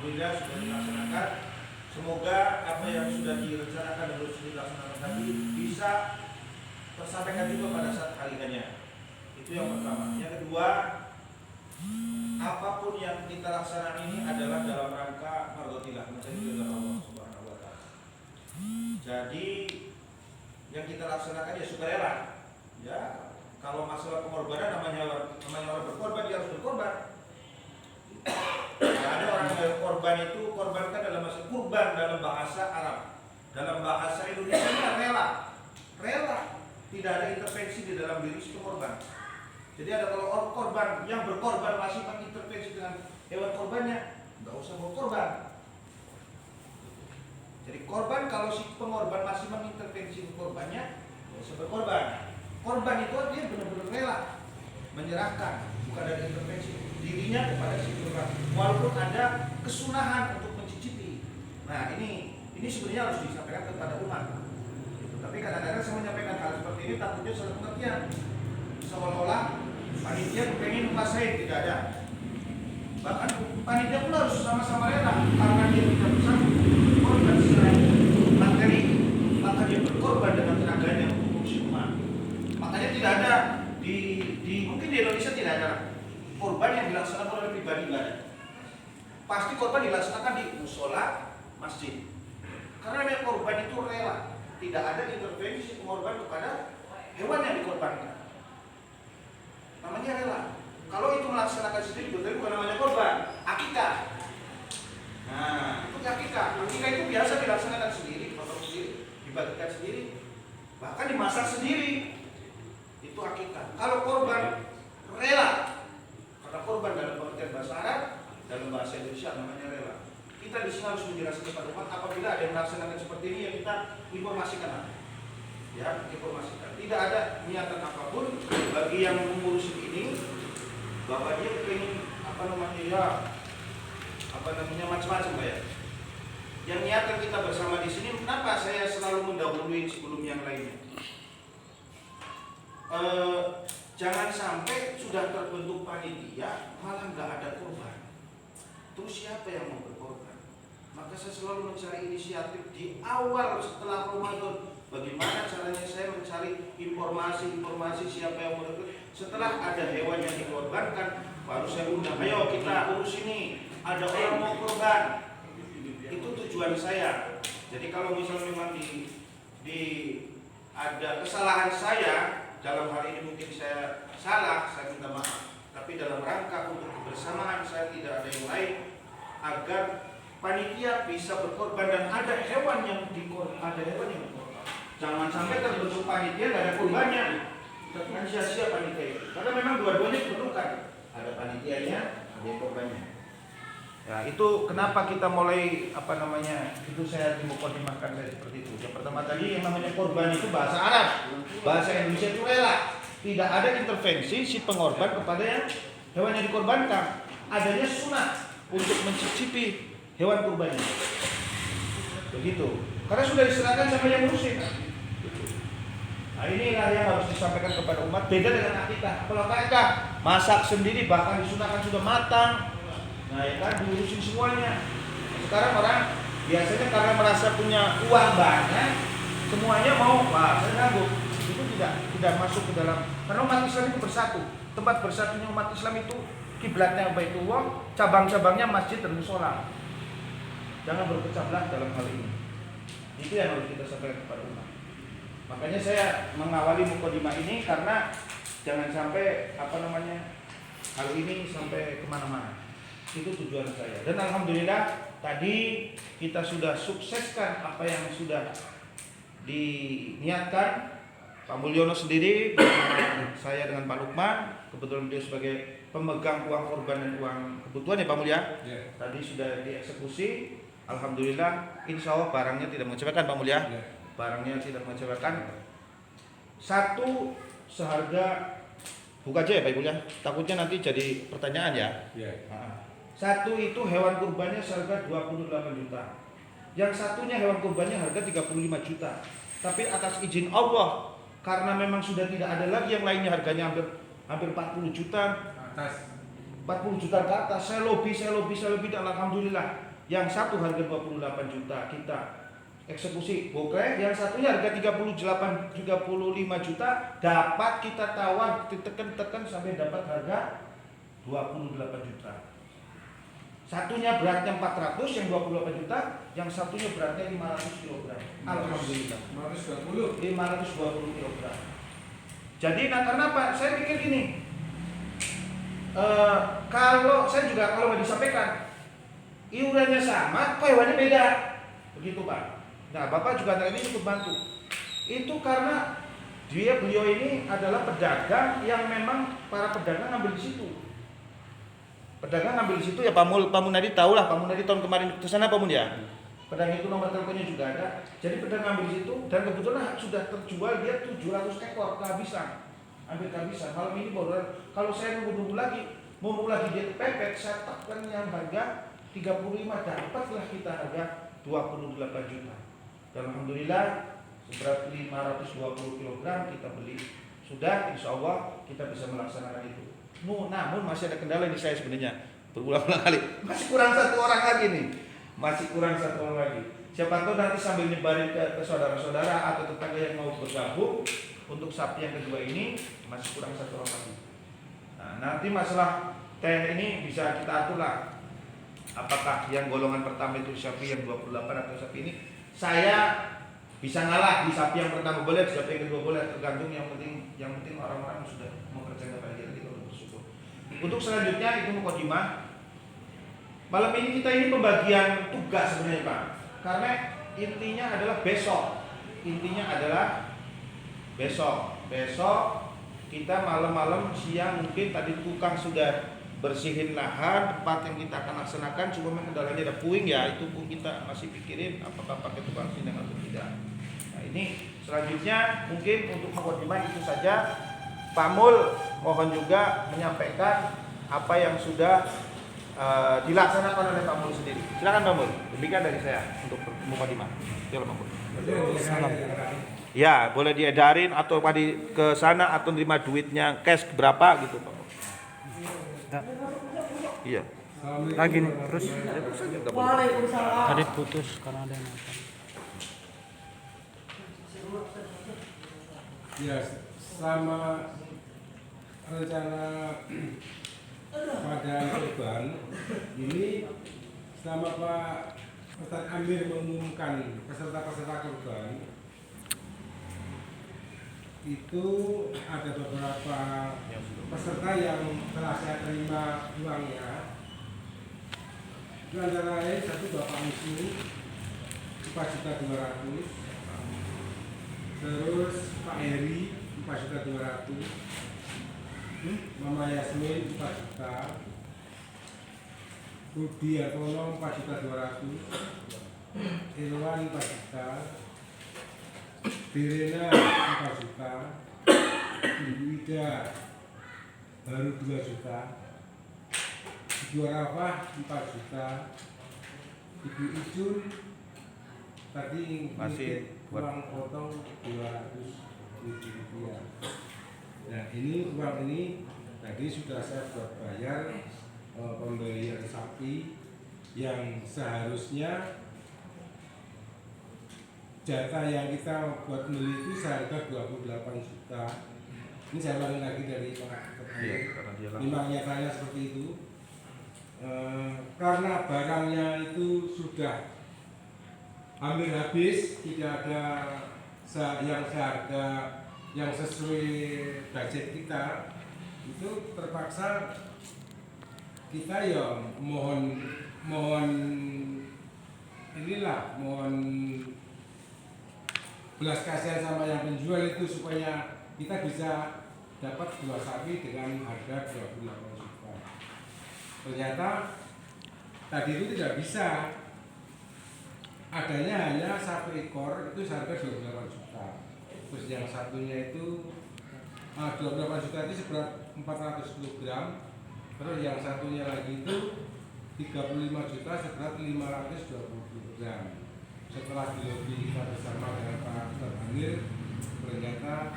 alhamdulillah sudah dilaksanakan. Semoga apa yang sudah direncanakan dan sudah dilaksanakan tadi bisa tersampaikan juga pada saat hari hanya. Itu yang pertama. Yang kedua, apapun yang kita laksanakan ini adalah dalam rangka mardotillah, mencari ridha Allah Subhanahu wa taala. Jadi yang kita laksanakan ya sukarela. Ya, kalau masalah pengorbanan namanya orang berkorban, dia harus berkorban. Nah, ada orang yang korban itu, korban kan dalam bahasa kurban dalam bahasa Arab. Dalam bahasa Indonesia rela. Rela. Tidak ada intervensi di dalam diri si korban. Jadi ada kalau orang korban yang berkorban masih mengintervensi dengan hewan korbannya, nggak usah berkorban. Jadi korban kalau si pengorban masih mengintervensi korbannya, nggak usah berkorban. Korban itu dia benar-benar rela menyerahkan, bukan ada intervensi dirinya kepada si korban. Walaupun ada kesunahan untuk mencicipi. Nah ini sebenarnya harus disampaikan kepada umat. Tapi kadang-kadang saya menyampaikan hal seperti ini takutnya salah pengertian. Seolah-olah panitia pengen menguasai, tidak ada. Bahkan panitia pun harus sama-sama rela karena dia tidak bersanggup berkorban secara materi, maka dia berkorban dengan tenaganya untuk fungsi umat. Makanya tidak ada mungkin di Indonesia tidak ada korban yang dilaksanakan oleh pribadi, tidak ada. Pasti korban dilaksanakan di musola masjid. Karena memang korban itu rela, tidak ada intervensi pengorban kepada hewan yang dikorbankan. Namanya rela. Kalau itu melaksanakan sendiri berarti bukan namanya korban, akikah. Nah, itu akikah. Akikah itu biasa dilaksanakan sendiri, dipotong sendiri, dibagikan sendiri, bahkan dimasak sendiri. Itu akikah. Kalau korban rela, karena korban dalam pengertian bahasa Arab, dalam bahasa Indonesia namanya rela. Kita di sini harus menjelaskan kepada umat apabila ada yang melaksanakan seperti ini ya kita informasikan. Ya, informasikan. Tidak ada niatan apapun bagi yang mengurus ini bahwa dia ingin macam-macam ya. Yang niatan kita bersama di sini, kenapa saya selalu mendahului sebelum yang lainnya? Jangan sampai sudah terbentuk panitia malah nggak ada korban. Terus siapa yang mau berkorban? Maka saya selalu mencari inisiatif di awal setelah Ramadan. Bagaimana caranya saya mencari informasi siapa yang mau berkorban? Setelah ada hewan yang dikorbankan, baru saya undang, ayo kita urus ini. Ada orang mau korban. Itu tujuan saya. Jadi kalau misalnya memang di ada kesalahan saya dalam hal ini mungkin saya salah, saya minta maaf. Tapi dalam rangka untuk kebersamaan saya tidak ada yang lain agar panitia bisa berkorban dan ada hewan yang dikorban. Jangan sampai terbentuk panitia tidak ada korbannya. Kan sia-sia panitia itu. Karena memang dua-duanya diperlukan. Ada panitianya, ada korbannya. Ya, itu kenapa kita mulai itu saya dimukadimahkan seperti itu. Yang pertama tadi yang namanya korban itu bahasa Arab, bahasa Indonesia itu rela. Tidak ada intervensi si pengorban kepada yang hewan yang dikorbankan. Adanya sunat untuk mencicipi hewan kurbannya. Begitu. Karena sudah diserahkan sama yang ngurusin. Nah inilah yang harus disampaikan kepada umat. Beda dengan akikah. Kalau akikah masak sendiri bahkan disunahkan sudah matang. Nah ya kan diurusin semuanya. Sekarang orang biasanya karena merasa punya uang banyak, semuanya mau, saya sanggup. Itu tidak masuk ke dalam. Karena umat Islam itu bersatu. Tempat bersatunya umat Islam itu kiblatnya Baitullah, cabang-cabangnya masjid dan mushola. Jangan berpecah belah dalam hal ini. Itu yang harus kita sampaikan kepada umat. Makanya saya mengawali mukadimah ini karena jangan sampai hal ini sampai kemana-mana. Itu tujuan saya. Dan alhamdulillah tadi kita sudah sukseskan apa yang sudah diniatkan. Pak Mulyono sendiri, saya dengan Pak Lukman, kebetulan beliau sebagai pemegang uang korban dan uang kebutuhan ya Pak Mulya. Tadi sudah dieksekusi. Alhamdulillah, insya Allah barangnya tidak mengecewakan Pak Mulya. Barangnya tidak mengecewakan. Satu seharga, buka aja ya Pak Ibu ya. Takutnya nanti jadi pertanyaan ya. Satu itu hewan kurbannya seharga 28 juta. Yang satunya hewan kurbannya harga 35 juta. Tapi atas izin Allah, karena memang sudah tidak ada lagi yang lainnya harganya hampir 40 juta. 40 juta ke atas. Saya lobby dan alhamdulillah Yang satu harga 28 juta kita eksekusi, oke. Yang satunya harga 35 juta dapat kita tawar tekan sampai dapat harga 28 juta. Satunya beratnya 400, yang 28 juta, yang satunya beratnya 500 kg. Alhamdulillah. 520 kg. Jadi karena apa? Saya pikir gini. Kalau nggak disampaikan iurannya sama, kok hewannya beda. Begitu, Pak. Nah, Bapak juga tadi ikut bantu. Itu karena beliau ini adalah pedagang yang memang para pedagang ngambil di situ. Pedagang ngambil di situ ya Pak Munadi tahu lah, Pak Munadi tahun kemarin ke sana Pak Mun ya. Pedagang itu nomor teleponnya juga ada. Jadi pedagang ngambil di situ dan kebetulan sudah terjual dia 700 ekor kehabisan. Hampir kehabisan. Malam ini baru kalau saya nunggu lagi dia kepepet, saya takkan yang harga 35 dapatlah kita harga 28 juta. Dan alhamdulillah seberat 520 kg kita beli. Sudah, insya Allah kita bisa melaksanakan itu. Namun masih ada kendala ini saya sebenarnya berulang-ulang kali. Masih kurang satu orang lagi nih. Siapa tahu nanti sambil nyebarin ke saudara-saudara atau tetangga yang mau bergabung untuk sapi yang kedua ini masih kurang satu orang lagi. Nah, nanti masalah teh ini bisa kita atur lah. Apakah yang golongan pertama itu sapi yang 28 atau sapi ini saya bisa ngalah di sapi yang pertama boleh, sapi yang kedua boleh, tergantung yang penting orang-orang sudah mempercayai pada diri kita untuk bersyukur. Untuk selanjutnya itu mukadimah. Malam ini kita ini pembagian tugas sebenarnya Pak. Karena intinya adalah besok kita malam-malam siang mungkin tadi tukang sudah bersihin lahan tempat yang kita akan laksanakan, cuma kendalanya ada puing ya, itu pun kita masih pikirin apakah pakai tukang sindang atau tidak. Nah ini selanjutnya mungkin untuk mukadimah itu saja. Pak Mul mohon juga menyampaikan apa yang sudah dilaksanakan oleh Pak Mul sendiri. Silakan Pak Mul. Demikian dari saya untuk mukadimah. Silakan Pak Mul. Ya, boleh diedarin atau ke sana atau terima duitnya cash berapa gitu Pak. Iya. Lagi nih terus. Waalaikumsalam. Tadi putus karena ada yang nonton. Ya, sama rencana pada kurban ini selama Pak Ustadz Amir mengumumkan peserta-peserta kurban itu ada beberapa peserta yang telah saya terima uangnya. Itu antara lain satu Bapak Muslim 4.200.000, terus Pak Heri 4.200.000, Mama Yasmin 4 juta, Rudi Artono 4.200.000, Irwan 4 juta, Direna 4 juta, Ibu Ida baru 2 juta, Ibu Arafah 4 juta, Ibu Ijun tadi masih uang potong 200.000 rupiah. Nah uang ini tadi sudah saya buat bayar pembelian sapi yang seharusnya jatah yang kita buat beli itu seharga 28 juta. Ini saya ulangi lagi dari Pak Ketua. Memang nyatanya seperti itu. Karena barangnya itu sudah hampir habis, tidak ada yang seharga yang sesuai budget kita, itu terpaksa kita ya mohon belas kasihan sama yang penjual itu supaya kita bisa dapat 2 sapi dengan harga 28 juta. Ternyata tadi itu tidak bisa. Adanya hanya 1 ekor itu seharga 28 juta. Terus yang satunya itu 28 juta itu seberat 400 kg. Terus yang satunya lagi itu 35 juta seberat 520 kg. Setelah dilobi kita bersama dengan Pak Ustadz Amir, ternyata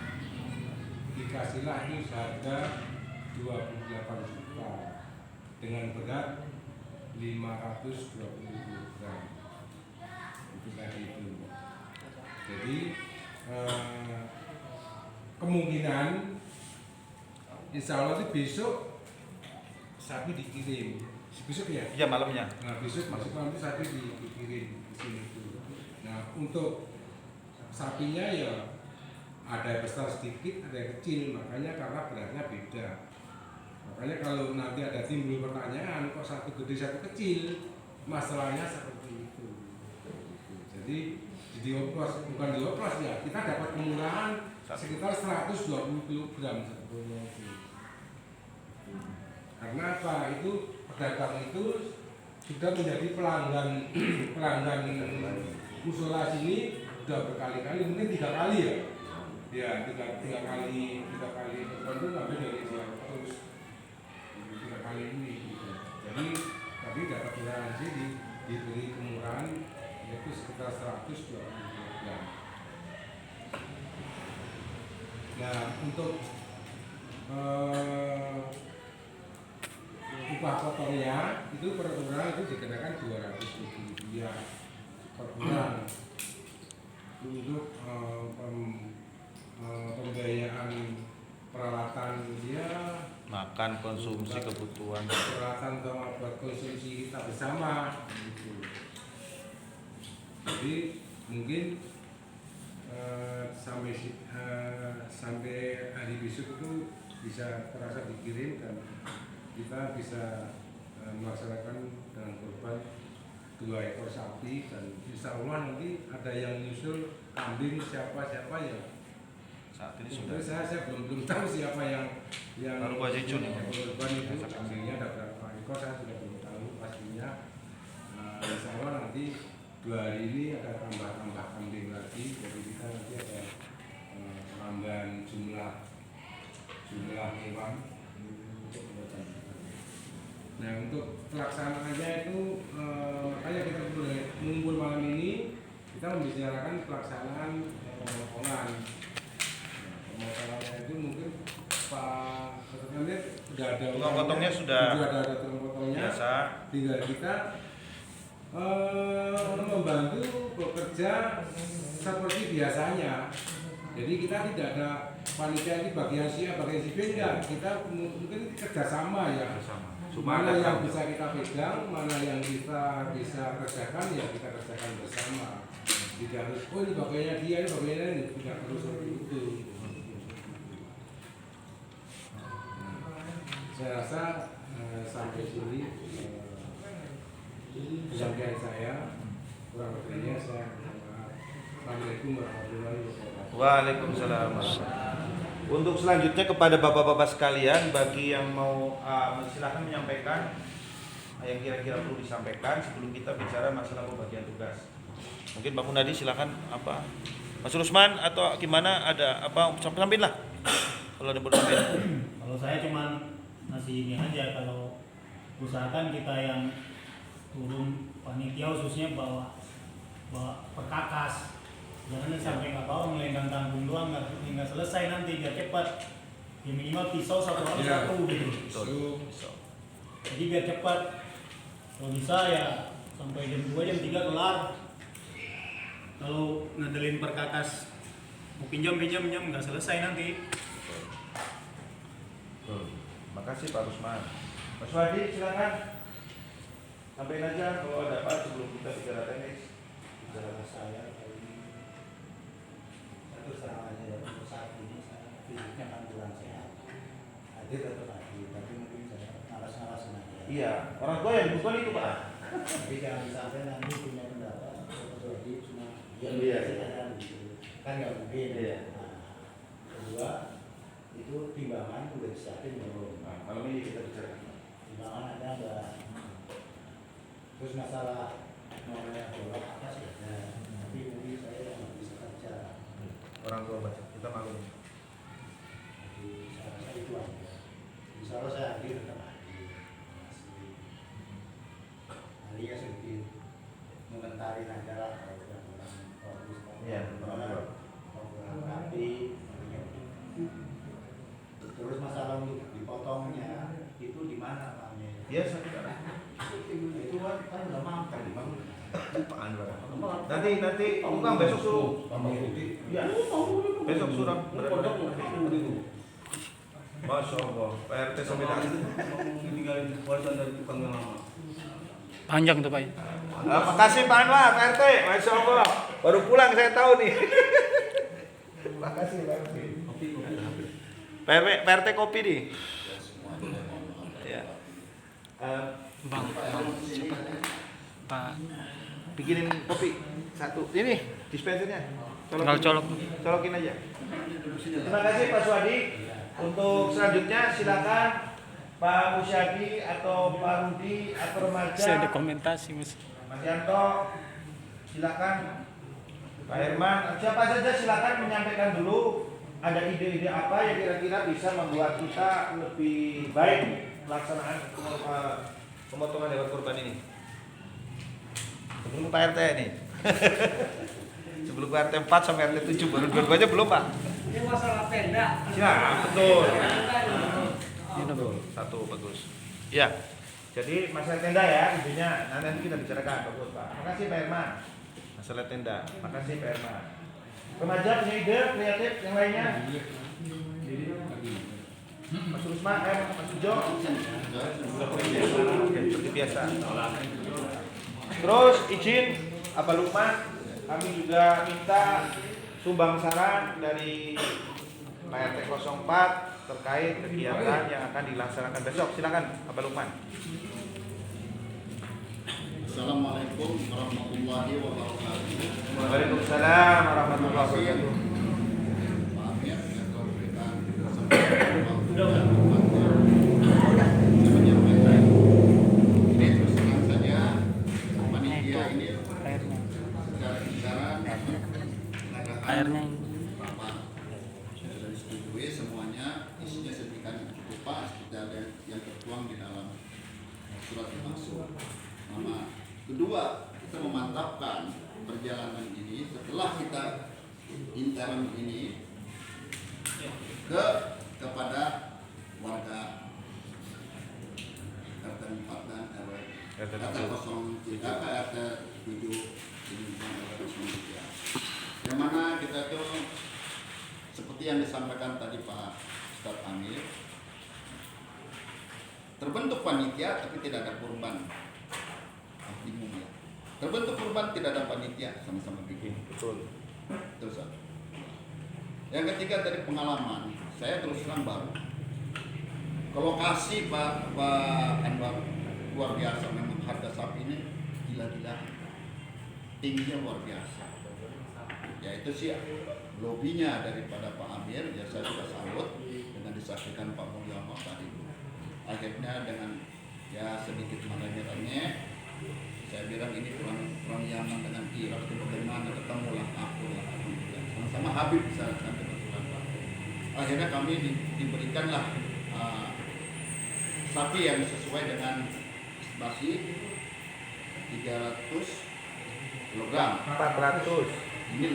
dikasihlah ini seharga 28 juta dengan berat 520 gram. Itu tadi itu. Jadi kemungkinan insya Allah itu besok sapi dikirim. Besok ya? Iya, malamnya. Nah, besok nanti sapi dikirim di sini itu. Nah, untuk sapinya ya ada yang besar sedikit, ada yang kecil, makanya karena beratnya beda. Makanya kalau nanti ada timbul pertanyaan kok satu gede satu kecil, masalahnya seperti itu. Jadi dioplos, bukan dioplos ya, kita dapat kemurahan sekitar 120 kg sebetulnya itu. Karena apa? Itu pedagang itu sudah menjadi pelanggan musola sini sudah berkali-kali, mungkin 3 kali ya. Ya, tiga kali itu ngambil dari dia terus 3 kali ini. Gitu. Jadi tadi dapat toleransi diberi kemurahan yaitu sekitar 120 kg. Nah, untuk upah potongnya itu per orang itu dikenakan 200.000 rupiah per bulan untuk pembiayaan peralatan dia, Makan, konsumsi, kebutuhan. peralatan sama buat konsumsi kita bersama gitu. Jadi mungkin sampai hari besok itu bisa terasa dikirim dan kita bisa melaksanakan dengan korban 2 ekor sapi dan insya Allah nanti ada yang nyusul kambing siapa ya. Saat ini sudah. Saya belum tahu siapa yang Baru gua jujur nih. korban itu kambingnya ada berapa ekor saya sudah belum tahu pastinya. Insya Allah nanti 2 hari ini ada tambah kambing lagi, jadi kita nanti ada tambahan jumlah hewan. Nah, untuk pelaksanaannya itu makanya kita mengumpul malam ini kita membicarakan pelaksanaan pemotongan. Pemotongannya itu mungkin Pak Ketua sudah ada Tukang potongnya sudah ada tukang potongnya. biasa. Tinggal kita membantu bekerja seperti biasanya. Jadi kita tidak ada panitia ini bagian si A, bagian si B, enggak. Kita mungkin kerjasama ya. Mana yang bisa kita pegang, mana yang kita bisa kerjakan ya kita kerjakan bersama. Tidak harus ini bagiannya dia, ini bagiannya ini, tidak perlu seperti itu. Saya rasa sampai sini penyampaian saya, kurang lebihnya saya mohon maaf. Assalamualaikum warahmatullahi wabarakatuh. Waalaikumsalam. Untuk selanjutnya kepada bapak-bapak sekalian, bagi yang mau silakan menyampaikan yang kira-kira perlu disampaikan sebelum kita bicara masalah pembagian tugas. Mungkin Pak Munadi silakan apa? Mas Rusman atau gimana, ada apa sampaikan lah. Kalau ada bersampaikan. Kalau saya cuman ngasih ini aja, kalau usahakan kita yang turun panitia khususnya bawa perkakas. Jangan sampai nggak bawa melenggang tanggung doang, nggak selesai nanti, biar cepat. Ya minimal pisau satu orang satu gitu. Jadi biar cepat. Kalau bisa ya sampai jam 2 jam 3 kelar. Kalau ngedelin perkakas mau pinjam nggak selesai nanti. Terima kasih Pak Rusman. Mas Wadi silakan. Sampaikan aja kalau ada apa sebelum kita bicara teknis. Bicara saya terus terang aja ya, untuk saat ini saya fisiknya kan kurang sehat, hadir tetap hadir, tapi mungkin saya ngalas-ngalasin aja. Iya, orang tua yang bukan itu Pak. Jadi jangan sampai nanti punya pendapat seperti cuma Iya. gitu, kan nggak mungkin. Iya. Nah, kedua itu timbangan udah disiapin belum? Nah, malam ini kita bicara. Timbangan ada nggak? Terus masalah nomornya bolak apa sih? Nah, tapi mungkin saya nggak bisa kerja. Orang tua baca, kita maklum. Jadi saya rasa itu aja. Insya Allah saya hadir tetap hadir. Hari ya sedikit mengentarin aja lah kalau kurang fokus. Iya, kurang rapi. Terus masalah untuk dipotongnya itu di mana Pak? Iya, saya tidak. itu kan udah makan di bang. Nanti bukan besok suruh. Iya. Besok suruh. Masya Allah, PRT sampai tinggalin warisan dari tukang yang lama. Panjang tuh Pak. Makasih Pak Anwar, PRT, Masya Allah. Baru pulang saya tahu nih. Makasih PRT. PRT kopi nih. Ya. Bang, cepat. Pak, Bikinin kopi satu. Ini dispensernya. tinggal colok. Colokin aja. Terima kasih Pak Suwadi. Untuk selanjutnya silakan Pak Musyadi atau Pak Rudi atau remaja. Saya dokumentasi Mas. Mas Yanto, silakan. Pak Herman, siapa saja silakan menyampaikan dulu ada ide-ide apa yang kira-kira bisa membuat kita lebih baik pelaksanaan pemotongan hewan kurban ini. Sebelum Pak RT nih. Sebelum Pak RT 4 sampai RT 7 baru dua-duanya belum Pak. Ini masalah tenda. Ya, betul. Betul, satu bagus. Ya, jadi masalah tenda ya intinya. Nanti kita bicarakan bagus Pak. Makasih Pak Herman. Masalah tenda. Makasih Pak Herman. Remaja punya ide kreatif yang lainnya? Mas Rusman, Mas Ujo. Oke, seperti biasa. Terus izin Abah Lukman, kami juga minta sumbang saran dari Pak RT 04 terkait kegiatan yang akan dilaksanakan besok. Silakan Abah Lukman. Assalamualaikum warahmatullahi wabarakatuh. Waalaikumsalam warahmatullahi wabarakatuh. Pak Amir yang telah memberikan kesempatan waktu dan tempatnya. Saya menyampaikan ini terus terang saja panitia ini Airnya. secara bicara Airnya ini. Bapak sudah disetujui semuanya, isinya sedemikian cukup pas seperti yang tertuang di dalam surat dimaksud. Kedua, kita memantapkan perjalanan ini setelah kita intern ini kepada warga RT 4 dan RW RT 03 ke RT 7 ini yang mana kita tuh seperti yang disampaikan tadi Pak Ustadz Amir, terbentuk panitia tapi tidak ada korban. Bingung ya. Terbentuk kurban tidak ada panitia, sama-sama bikin. Betul. Terus. Yang ketiga dari pengalaman, saya terus terang baru. Ke lokasi Pak Anwar luar biasa, memang harga sapi ini gila-gila. Tingginya luar biasa. Ya itu sih lobinya daripada Pak Amir, ya saya juga salut dengan disaksikan Pak Mulyono tadi. Akhirnya dengan ya sedikit menanya saya bilang ini kurang Yaman dengan Irak itu bagaimana, ketemulah aku lah, sama-sama Habib bisa sampai berbulan. Akhirnya kami diberikanlah sapi yang sesuai dengan estimasi 300 kg. 400. Ini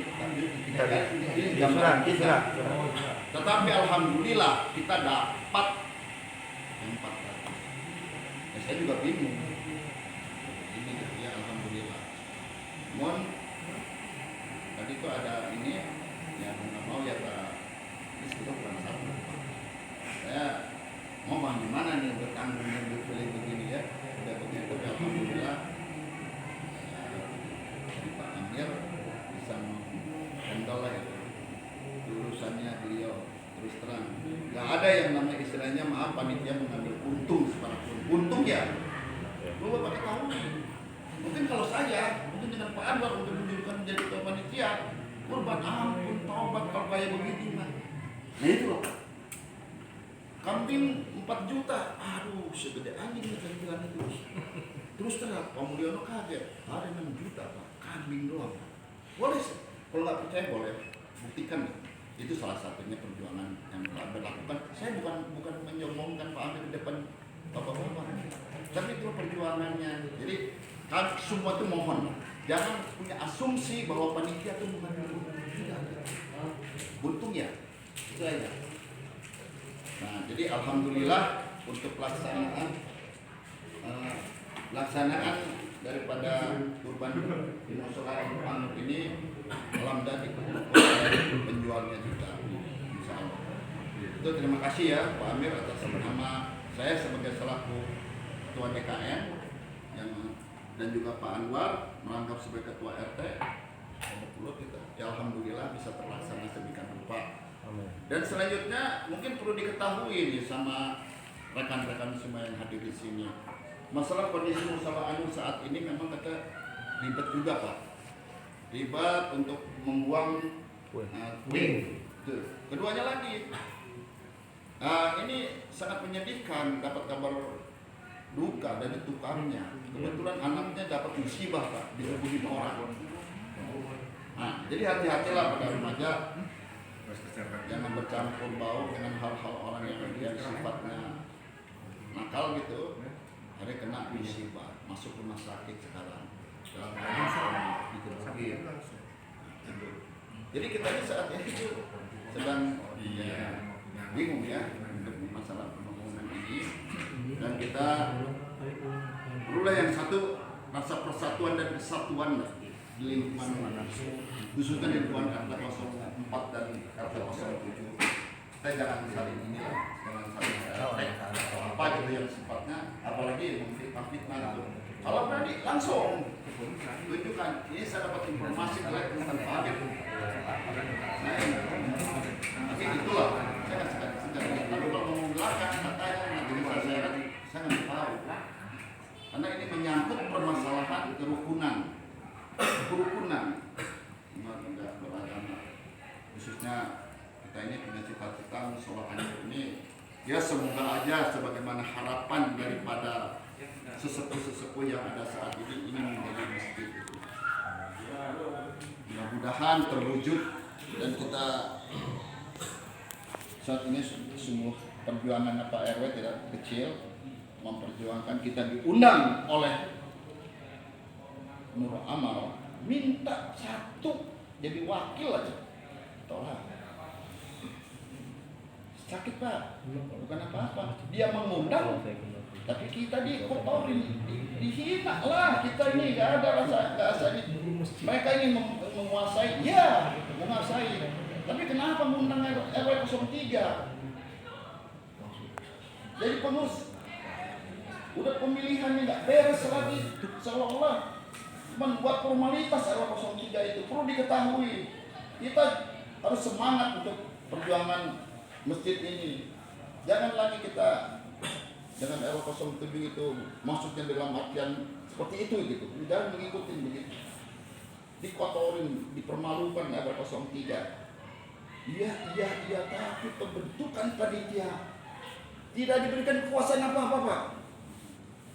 Kisra. tetapi alhamdulillah kita dapat yang 400. Ya, saya juga bingung. Namun tadi itu ada ini yang nggak mau ya Pak, ini sudah kurang satu. Saya mau bang gimana nih bertanggung yang beli begini ya, udah begitu ya alhamdulillah dari Pak Amir bisa menghandle lah itu urusannya beliau terus terang. Nggak ada yang namanya istilahnya maaf panitia mengambil untung sekalipun. Untung ya, lu pakai tahu. Mungkin kalau saya dengan Pak Anwar untuk menunjukkan menjadi ketua panitia kurban ampun taubat kalau kayak begini mah. Nah itu loh kambing 4 juta, aduh segede anjing nih tampilan itu. Terus terang Pak Mulyono kaget, ada 6 juta Pak kambing doang. Boleh kalau nggak percaya boleh buktikan. Itu salah satunya perjuangan yang telah dilakukan. Saya bukan menyombongkan Pak Amir di depan bapak-bapak, tapi itu perjuangannya. Jadi kan semua itu mohon jangan punya asumsi bahwa panitia itu mengambil untung. Tidak ada. Untung ya, itu aja. Nah, jadi alhamdulillah untuk pelaksanaan pelaksanaan daripada kurban di musola Anur ini alhamdulillah dikelola penjualnya juga, insya Allah. Itu terima kasih ya Pak Amir atas nama saya sebagai selaku Ketua DKM dan juga Pak Anwar merangkap sebagai Ketua RT. Ya alhamdulillah bisa terlaksana sedemikian rupa. Dan selanjutnya mungkin perlu diketahui nih sama rekan-rekan semua yang hadir di sini. Masalah kondisi musola Anur saat ini memang kata ribet juga Pak. Ribet untuk membuang puing. Keduanya lagi, ini sangat menyedihkan dapat kabar duka dari tukangnya. Kebetulan anaknya dapat musibah Pak, digebukin orang. Nah, jadi hati-hatilah pada remaja, jangan bercampur baur dengan hal-hal orang yang sifatnya nakal gitu. Ada kena musibah, masuk rumah sakit sekarang. Jadi kita ini saat ini sedang bingung ya untuk masalah pembangunan ini, dan kita perlulah yang satu rasa persatuan dan kesatuan di lingkungan khususnya di lingkungan RT 04 dan RT 07. Kita jangan saling inilah, jangan saling atau apa gitu yang sifatnya, apalagi fitnah itu. Kalau berani langsung tunjukkan, ini saya dapat informasi dari teman Pak Amir. Tapi itulah saya nggak sekali. Tapi kalau mau belakang katanya nanti saya nggak tahu. Karena ini menyangkut permasalahan kerukunan umat beragama, khususnya kita ini punya cita-cita musola Anur ini ya semoga aja sebagaimana harapan daripada sesepuh-sesepuh yang ada saat ini menjadi masjid itu. Mudah-mudahan terwujud dan kita saat ini sungguh perjuangan Pak RW tidak kecil, memperjuangkan kita diundang oleh Nur Amal, minta satu jadi wakil aja, tolak. Sakit Pak, bukan apa-apa. Dia mengundang, tapi kita dikotorin, dihina lah. Kita ini nggak ada rasa ini. Mereka ini menguasai, ya menguasai. Tapi kenapa mengundang RW 03? Jadi pengurus, udah pemilihannya nggak beres lagi, seolah-olah membuat formalitas RW 03 itu. Perlu diketahui, kita harus semangat untuk perjuangan masjid ini. Jangan lagi kita dengan RW 07 itu maksudnya dalam artian seperti itu gitu. Jangan mengikuti begitu. Dikotorin, dipermalukan RW 03. Iya, tapi pembentukan panitia tidak diberikan kekuasaan apa-apa Pak.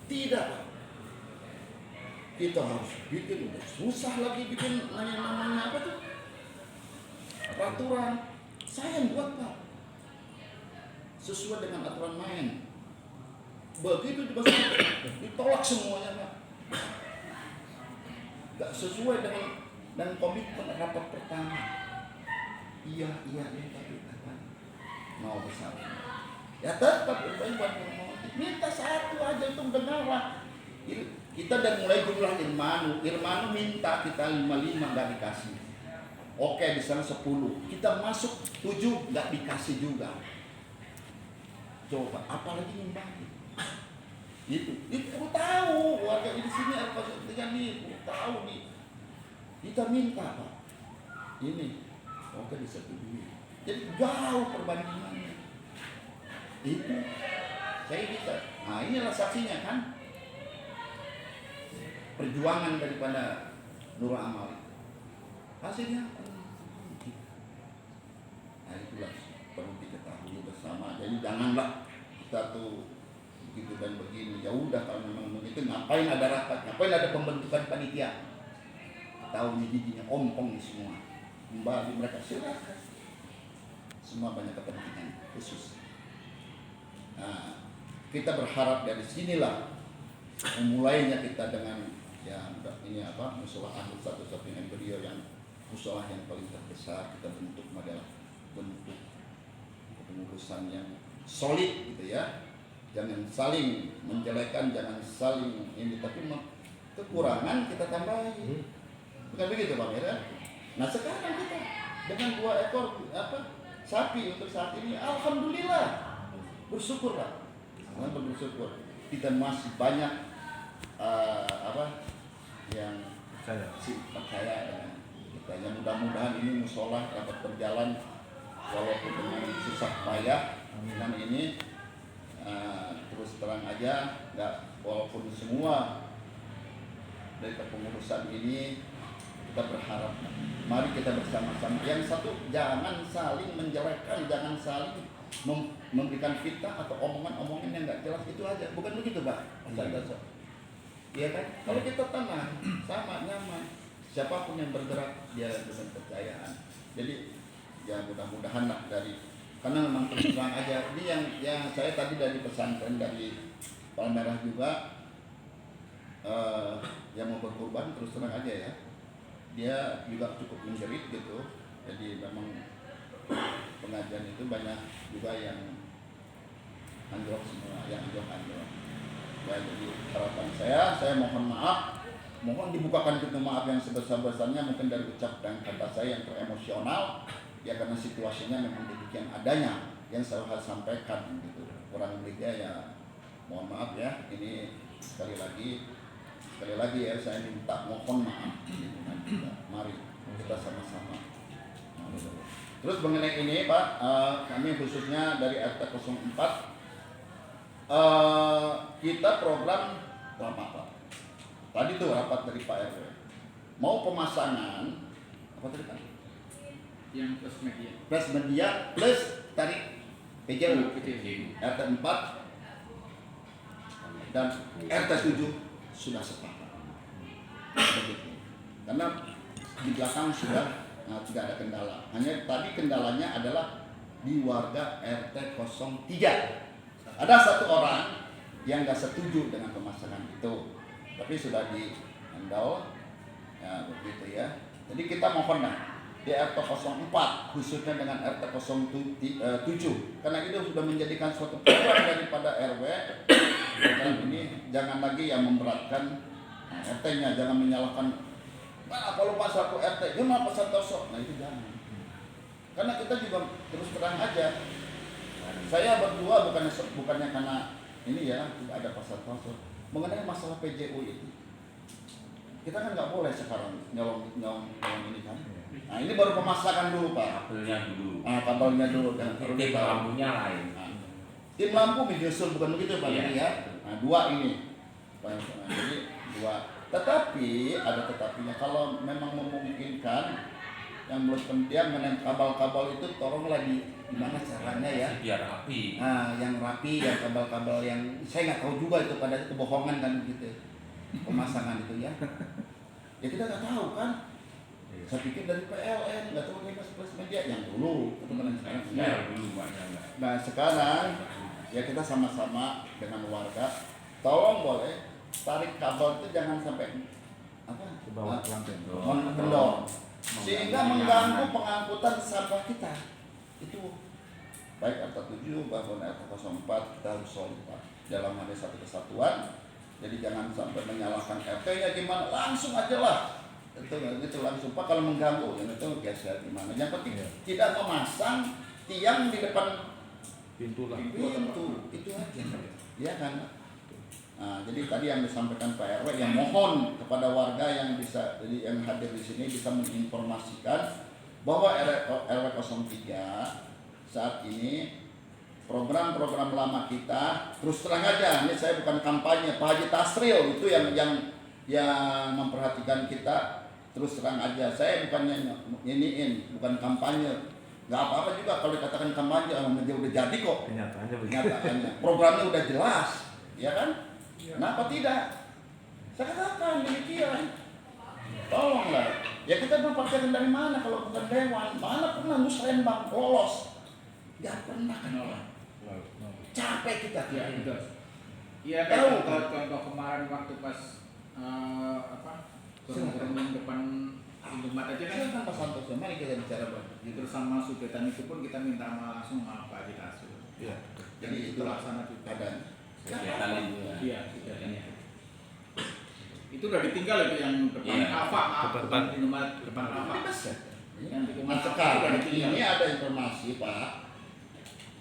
Tidak Pak. Kita harus bikin, susah lagi bikin namanya apa tuh? Peraturan. Saya yang buat Pak. Sesuai dengan aturan main. Begitu ditolak semuanya Pak. Gak sesuai dengan komitmen rapat pertama. Iya, tapi apa? Mau besar. Ya tetap minta satu aja untuk dengarlah. Kita dan mulai jumlah Irmanu minta kita 55 nggak dikasih. Oke di sana 10, kita masuk 7 nggak dikasih juga. Coba apalagi nyumbang itu tahu warga di sini apa dengan ini tahu nih. Kita minta Pak ini oke disetujui. Jadi jauh perbandingannya itu saya bisa. Nah inilah saksinya kan, perjuangan daripada Nur Amal hasilnya. Nah itulah perlu diketahui bersama. Jadi janganlah kita tuh begitu dan begini. Ya udah kalau memang begitu ngapain ada rapat, ngapain ada pembentukan panitia? Tahu nih giginya ompong nih semua. Kembali mereka silakan. Semua banyak kepentingan khusus. Nah, kita berharap dari sinilah memulainya kita dengan ya ini apa musola Anur satu-satunya beliau yang musola yang paling terbesar kita bentuk adalah bentuk kepengurusan yang solid gitu ya. jangan saling menjelekan, jangan saling ini, tapi kekurangan kita tambahin. Bukan begitu Pak Mira? Nah sekarang kita dengan 2 ekor sapi untuk saat ini, alhamdulillah, bersyukurlah, bersyukur. Kita masih banyak yang percaya dengan kita. Yang mudah-mudahan ini musola dapat berjalan walaupun dengan susah payah. Dan ini terus terang aja, walaupun semua dari kepengurusan ini kita berharap, mari kita bersama-sama. Yang satu, jangan saling menjelekkan, jangan saling memberikan fitnah atau omongan-omongan yang nggak jelas, itu aja. Bukan begitu Pak? Iya kan? Kalau kita tenang, sama, nyaman, siapapun yang bergerak dia dengan kepercayaan. Jadi ya mudah-mudahan lah karena memang terus terang aja. Ini yang saya tadi dari pesantren dari Palmerah juga yang mau berkorban, terus terang aja ya, dia juga cukup menjerit gitu. Jadi memang pengajian itu banyak juga yang anjlok semua, yang anjlok. Ya, jadi harapan saya mohon maaf, mohon dibukakan pintu maaf yang sebesar-besarnya, mungkin dari ucap dan kata saya yang teremosional, ya karena situasinya memang demikian adanya yang saya harus sampaikan gitu. Kurang lebihnya ya mohon maaf ya. Ini sekali lagi ya saya minta mohon maaf. Mari kita sama-sama. Terus mengenai ini Pak, kami khususnya dari RT 04 kita program rapat Pak. Tadi tuh rapat dari Pak RW. Mau pemasangan apa tadi Pak? Yang plus media. Plus media plus tarik PJU. RT 4 dan RT 7 sudah sepakat. Begitu. Karena di belakang sudah tidak ada kendala. Hanya tadi kendalanya adalah di warga RT 03. Ada satu orang yang nggak setuju dengan pemasangan itu, tapi sudah di-handle, ya begitu ya. Jadi kita mohon di RT 04 khususnya dengan RT 07, karena itu sudah menjadikan suatu program daripada RW. Dan ini jangan lagi yang memberatkan RT-nya, jangan menyalahkan. Kalau pasal aku RT, gimana pasal tosok? Nah itu jangan. Karena kita juga terus terang aja. Saya berdua bukannya karena ini ya tidak ada pasal tosok. Mengenai masalah PJU itu, kita kan nggak boleh sekarang nyolong ini kan. Nah ini baru pemasakan dulu Pak. Kabelnya dulu. Kabelnya dulu dan Tim lampunya lain. Tim lampu menyusul bukan begitu Pak Iya. ya. Nah 2 ini. Jadi 2. Tetapi ada tetapinya, kalau memang memungkinkan yang belum penting mengenai kabel-kabel itu tolonglah gimana caranya ya. Biar rapi. Nah yang rapi, yang kabel-kabel yang saya nggak tahu juga itu pada kebohongan kan gitu. Pemasangan itu ya. Ya kita nggak tahu kan. Saya pikir dari PLN, nggak tahu dari plus media yang dulu, teman-teman sekarang. Nah sekarang ya kita sama-sama dengan warga, tolong boleh tarik kabel itu jangan sampai Ke bawah kendor, sehingga mengganggu pengangkutan sampah kita. Itu baik RT 7 maupun RT 04 kita harus solid Pak. Dalam hal satu kesatuan. Jadi jangan sampai menyalahkan RT ya gimana, langsung aja lah. Itu langsung Pak, kalau mengganggu ya itu biasa gimana. Yang penting tidak memasang tiang di depan pintu itu aja. Ya kan. Nah, jadi tadi yang disampaikan Pak RW yang mohon kepada warga yang bisa, jadi yang hadir di sini bisa menginformasikan bahwa RW 03 saat ini program-program lama kita terus terang aja. Ini saya bukan kampanye, Pak Haji Tasril itu yang memperhatikan kita. Terus terang aja, saya bukannya iniin, bukan kampanye. Nggak apa-apa juga kalau dikatakan kampanye, udah jadi kok. Kenyataannya. Programnya udah jelas, ya kan? Kenapa tidak? Saya katakan demikian. Tolonglah. Ya kita mempercayai dari mana kalau bukan dewan? Mana pernah Musrembang lolos? Gak pernah kan? Capek kita. Iya kan kalau contoh kemarin waktu pas turun depan Indomaret aja kan. Silakan Pak Santoso, mari kita bicara Terus sama Sudetan itu pun kita minta langsung Pak Haji Tasril. Iya. Jadi itu laksana juga. Ada. kegiatan itu ya. Iya, kegiatan itu. Itu udah ditinggal itu yang depan Iya. Alfa, Depan. depan Alfa. Bebas ya. Yang di Nah, sekarang ini ada informasi Pak,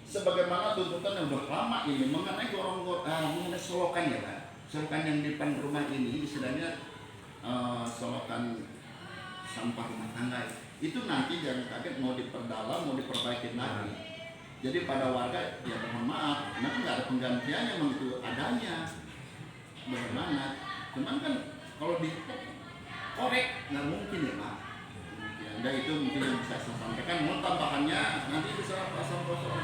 sebagaimana tuntutan yang udah lama ini mengenai mengenai solokan ya Pak, solokan yang di depan rumah ini istilahnya solokan sampah rumah tangga itu nanti jangan kaget mau diperdalam, mau diperbaiki lagi. Jadi pada warga ya mohon maaf, memang nggak ada penggantiannya, memang itu adanya. Bagaimana? Cuman kan kalau dikorek nggak mungkin ya Pak. Ya itu mungkin yang bisa saya sampaikan. Mohon tambahannya nanti bisa pasang kosong.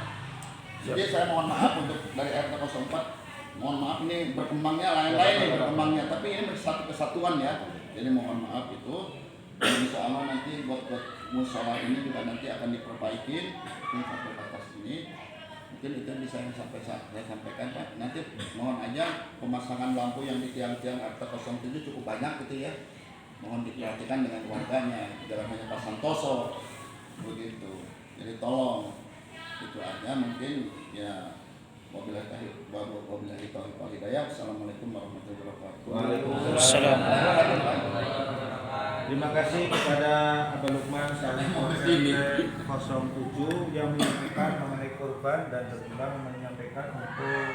Jadi saya mohon maaf untuk dari RT 04. Mohon maaf ini berkembangnya lain-lain nih berkembangnya, tapi ini satu kesatuan ya. Jadi mohon maaf itu. Insya Allah nanti buat musola ini juga nanti akan diperbaiki mungkin sampai batas ini. Mungkin itu yang bisa saya sampaikan Pak. Nanti mohon aja pemasangan lampu yang di tiang-tiang RT 07 cukup banyak gitu ya. Mohon diperhatikan dengan warganya, jangan hanya Pak Santoso begitu. Jadi tolong itu aja mungkin ya. Wabillahi taufiq wal hidayah. Assalamualaikum warahmatullahi wabarakatuh. Waalaikumsalam. Terima kasih kepada Abah Lukman selaku RT 07 yang menyampaikan mengenai korban dan tentunya menyampaikan untuk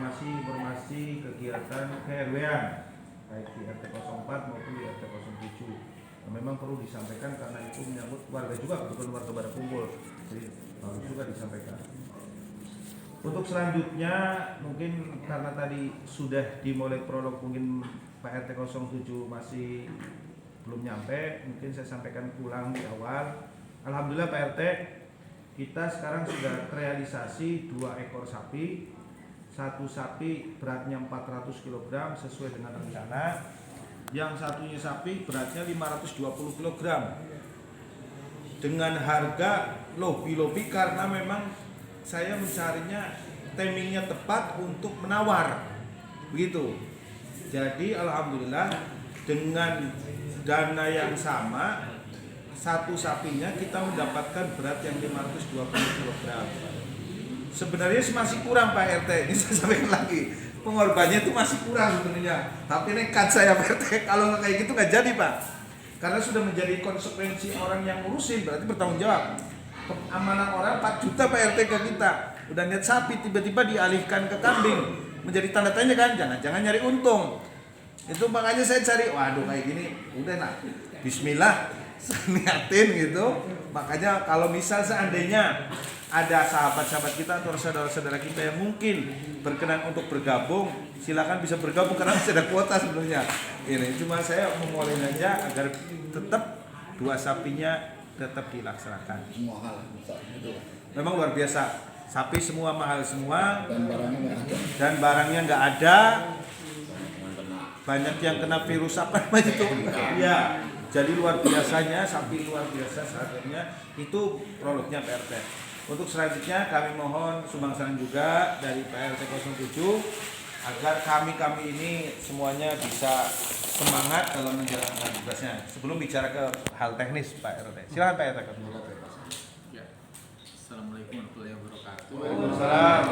informasi kegiatan KRW-an baik di RT 04 maupun di RT 07. Nah, memang perlu disampaikan karena itu menyangkut warga juga, kebetulan warga pada kumpul, jadi harus juga disampaikan. Untuk selanjutnya mungkin karena tadi sudah dimulai prolog, mungkin Pak RT 07 masih belum nyampe, mungkin saya sampaikan ulang di awal. Alhamdulillah Pak RT, kita sekarang sudah terrealisasi 2 ekor sapi. 1 sapi beratnya 400 kg sesuai dengan rencana. Yang satunya sapi beratnya 520 kg. Dengan harga lobby karena memang saya mencarinya timingnya tepat untuk menawar begitu. Jadi alhamdulillah dengan dana yang sama, 1 sapinya kita mendapatkan berat yang 520 kg. Sebenarnya masih kurang Pak RT, ini saya sampaikan lagi, pengorbannya itu masih kurang sebenarnya. Tapi nekat saya Pak RT, kalau nggak kayak gitu nggak jadi Pak. Karena sudah menjadi konsekuensi orang yang ngurusin, berarti bertanggung jawab. Amanah orang 4 juta Pak RT ke kita, udah niat sapi tiba-tiba dialihkan ke kambing, menjadi tanda tanya kan, jangan nyari untung. Itu makanya saya cari, waduh kayak gini udah nak bismillah niatin gitu. Makanya kalau misal seandainya ada sahabat-sahabat kita atau saudara-saudara kita yang mungkin berkenan untuk bergabung, silakan bisa bergabung karena masih ada kuota sebenarnya. Ini cuma saya memulai aja agar tetap 2 sapinya tetap dilaksanakan. Semua hal itu. Memang luar biasa. Sapi semua mahal semua Dan barangnya nggak ada. dan barangnya nggak ada. Banyak yang kena virus apa namanya itu. Iya. Jadi luar biasanya sapi luar biasa harganya. Itu produknya PRT. Untuk selanjutnya kami mohon sumbangan juga dari PRT 07 agar kami ini semuanya bisa semangat dalam menjalankan tugasnya. Sebelum bicara ke hal teknis Pak RT. Silakan Pak RT. Ya. Assalamualaikum warahmatullahi wabarakatuh. Waalaikumsalam.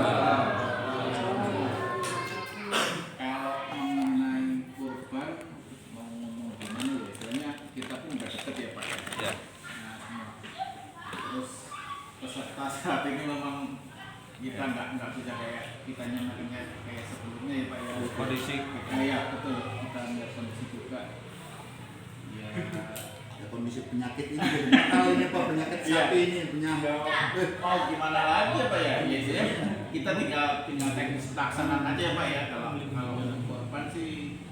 Kalau mengenai kurban mau ngomong gimana ya, istilahnya kita pun udah deket ya Pak. Ya. Nah, terus peserta saat ini memang kita nggak bisa kayak kita nyamainnya kayak sebelumnya ya Pak ya. Kondisi. Ya betul, kita lihat kondisi juga. Ya. Ya, kondisi penyakit ini jadi mahal ini Pak, penyakit sapi ini penyakit. Mau gimana lagi ya Pak ya? Ya kita tinggal teknis pelaksanaan aja ya Pak ya. Kalau korban sih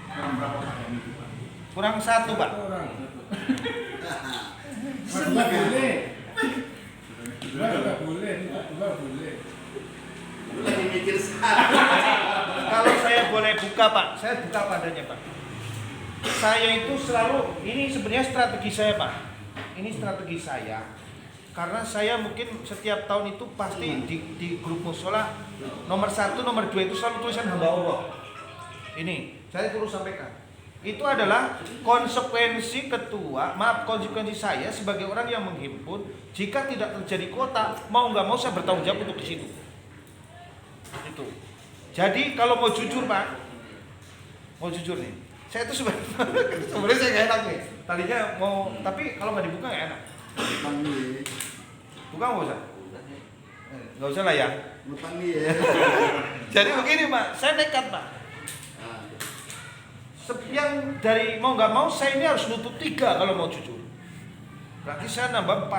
kurang berapa Pak yang itu Pak? Kurang 1 Pak. Nggak boleh. Lu lagi mikir sapi. Kalau saya boleh buka Pak, saya buka padanya Pak. Saya itu selalu, ini sebenarnya strategi saya Pak. Ini strategi saya. Karena saya mungkin setiap tahun itu pasti di grup musola nomor 1, nomor 2 itu selalu tulisan hamba Allah. Ini saya perlu sampaikan. Itu adalah konsekuensi konsekuensi saya sebagai orang yang menghimpun. Jika tidak terjadi kuota, mau nggak mau saya bertanggung jawab untuk di situ. Itu. Jadi kalau mau jujur Pak, mau jujur nih, saya itu sebenarnya saya nggak enak nih. Tadinya mau, tapi kalau nggak dibuka nggak enak. Utang nih. Buka nggak usah? Nggak usah lah ya. Utang nih ya. Jadi begini Pak, saya nekat Pak. Ah, Yang dari mau nggak mau saya ini harus nutup 3 kalau mau jujur. Berarti saya nambah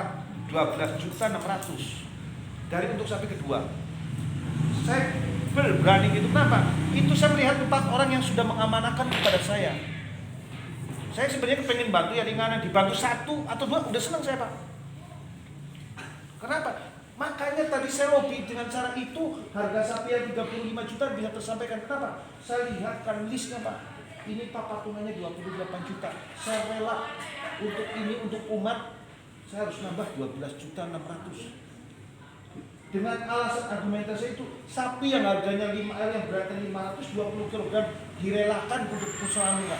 12.600.000 dari untuk sapi kedua. Saya berani gitu, kenapa? Itu saya melihat 4 orang yang sudah mengamanahkan kepada saya. Saya sebenarnya kepengen bantu ya ringanan, dibantu 1 atau 2 udah senang saya Pak. Kenapa? Makanya tadi saya lobby dengan cara itu harga sapi yang 35 juta bisa tersampaikan. Kenapa? Saya lihat kan listnya Pak. Ini Pak patungannya 28 juta. Saya rela untuk ini untuk umat saya harus nambah 12.600.000. Dengan alasan argumentasi itu sapi yang harganya 5L yang beratnya 520 kg direlakan untuk usaha murah.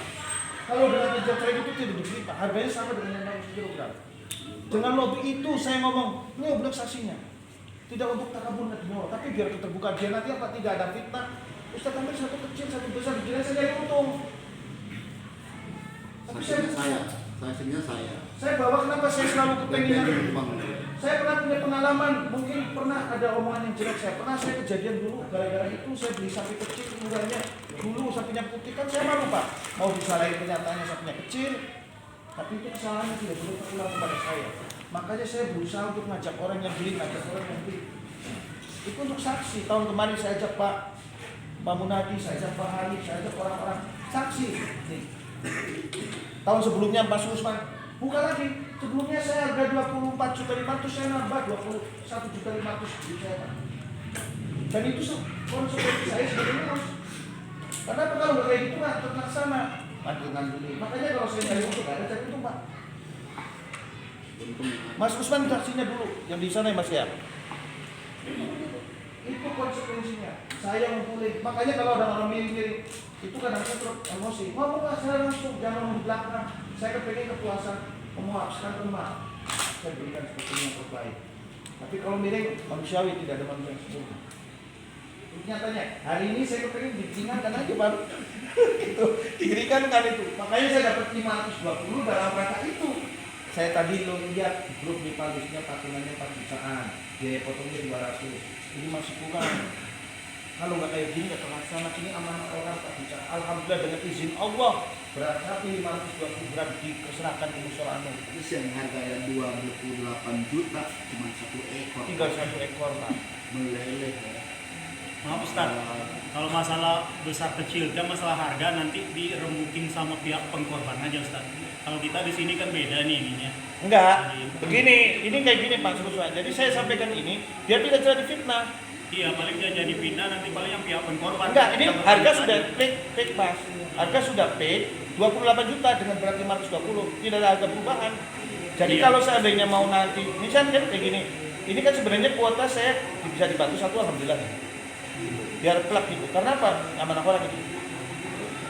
Kalau dengan kerja trade itu tidak dibeli Pak, harganya sama dengan 500 kg. Dengan lobby itu saya ngomong, ini oblak saksinya. Tidak untuk takabur negara, tapi biar terbuka dia nanti apa tidak ada fitnah. Ustaz ambil satu kecil, satu besar, dikira saya jadi untung. Tapi saksinya saya. Saya bawa kenapa saya selalu kepengen. Bang. Saya pernah punya pengalaman, mungkin pernah ada omongan yang jelek saya kejadian dulu, gara-gara itu saya beli sapi kecil, ukurannya dulu sapinya putih, kan saya malu Pak, mau disalahin kenyataannya sapinya kecil, tapi itu kesalahannya tidak boleh terulang kepada saya. Makanya saya berusaha untuk ngajak orang yang beli, itu untuk saksi. Tahun kemarin saya ajak Pak Munadi, saya ajak Pak Hari, saya ajak orang-orang saksi. Nih. Tahun sebelumnya Pak Susman, buka lagi. Sebelumnya saya harga 24.500.000, saya nambah 21.500.000 duit saya Pak. Dan itu konsekuensi saya sebenarnya Mas. Karena kalau nggak kayak gitu nggak terlaksana. Pantungan dulu. Makanya kalau saya cari untung, ada cari untung Pak. Mas Usman saksinya dulu, yang di sana ya Mas ya. Itu konsekuensinya. Saya ngumpulin. Makanya kalau ada orang miring-miring, itu kadang saya terus emosi. Ngomong lah saya langsung, jangan ngomong di belakang. Saya kepengen kepuasan memuaskan teman. Saya berikan seperti yang terbaik. Tapi kalau miring, manusiawi, tidak ada manusia yang sempurna. Nyatanya, hari ini saya kepengen diingatkan aja baru. Itu diberikan kan itu. Makanya saya dapat 520 dalam rangka itu. Saya tadi lihat di grup di Palisnya patungannya 4 jutaan, biaya potongnya 200. Ini masih kurang. Kalau nggak kayak gini nggak terlaksana. Ini amanah orang 4 juta. Alhamdulillah dengan izin Allah berat sapi 520 gram diserahkan ke musola anu. Terus yang harganya 28 juta cuma 1 ekor. Tinggal 1 ekor Pak. Meleleh ya. Maaf Ustaz, kalau masalah besar kecil dan masalah harga nanti dirembukin sama pihak pengkorban aja Ustaz. Kalau kita di sini kan beda nih ininya. Enggak, begini, ini kayak gini Pak Suswan. Jadi saya sampaikan ini biar tidak jadi fitnah. Iya, paling dia jadi pindah nanti paling yang pihak pengkorban. Enggak, ini harga sudah fake Mas. Harga sudah fake 28 juta dengan berat 520. Tidak ada harga perubahan. Jadi Iya. kalau seandainya mau nanti, misalnya kan kayak gini. Ini kan sebenarnya kuota saya bisa dibantu 1 alhamdulillah. Biar plak gitu. Karena apa? Amanah orang itu.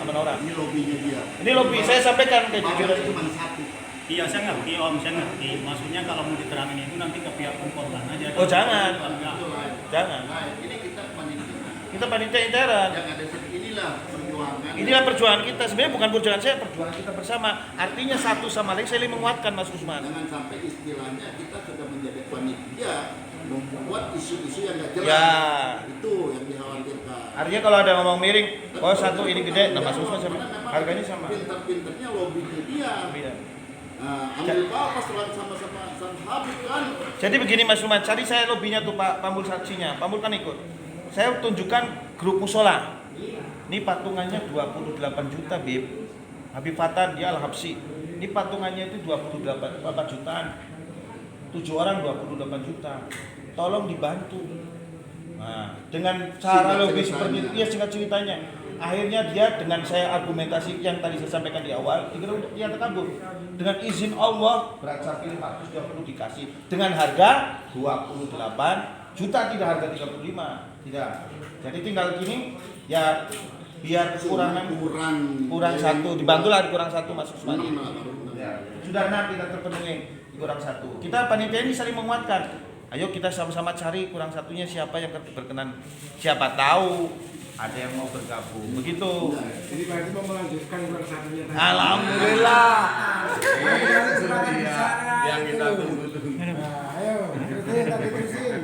Amanah orang. Ini lobbynya dia. Ini lobby saya sampaikan kayak jujur Bawahnya aja. cuma 1. Iya, saya ngerti Om, saya ngerti. Maksudnya kalau mau diterangin itu nanti ke pihak pengkorban aja. Oh, jangan. Enggak. Jangan. Nah, ini kita panitia. Kita panitia intern. Yang ada inilah perjuangan. Inilah perjuangan kita. Sebenarnya bukan perjuangan saya, perjuangan kita bersama. Artinya satu sama lain saling menguatkan Mas Usman. Jangan sampai istilahnya kita sudah menjadi panitia membuat isu-isu yang nggak jelas. Ya. Itu yang dikhawatirkan. Artinya kalau ada ngomong miring, oh satu ini gede, nah Mas Usman sama. Harganya sama. Pinter-pinternya lobbynya dia. Beda. Nah, ambil apa sama-sama habis kan. Jadi begini Mas Usman, cari saya lobbynya tuh Pak Pamul saksinya. Pamul kan ikut. Saya tunjukkan grup musola. Ini patungannya 28 juta Bib. Habib Fatan dia Al-Habsi. Ini patungannya itu 28 jutaan. 7 orang 28 juta. Tolong dibantu. Nah, dengan cara lobby seperti itu, ya singkat ceritanya. Akhirnya dia dengan saya argumentasi yang tadi saya sampaikan di awal, dikira untuk dia terkabur. Dengan izin Allah, berat sapi 420 dikasih dengan harga 28 juta, tidak harga 35. Tidak. Jadi tinggal gini, ya biar kurang satu, dibantulah kurang satu Mas Usman. Ya, sudah 6 kita terpenuhi, kurang 1. Kita panitia ini saling menguatkan. Ayo kita sama-sama cari kurang satunya siapa yang berkenan. Siapa tahu ada yang mau bergabung. Begitu. Jadi Pak Edi mau melanjutkan kurang satunya tadi. Alhamdulillah. Yang kita tunggu-tunggu. Nah, ayo, terusin, tapi terusin.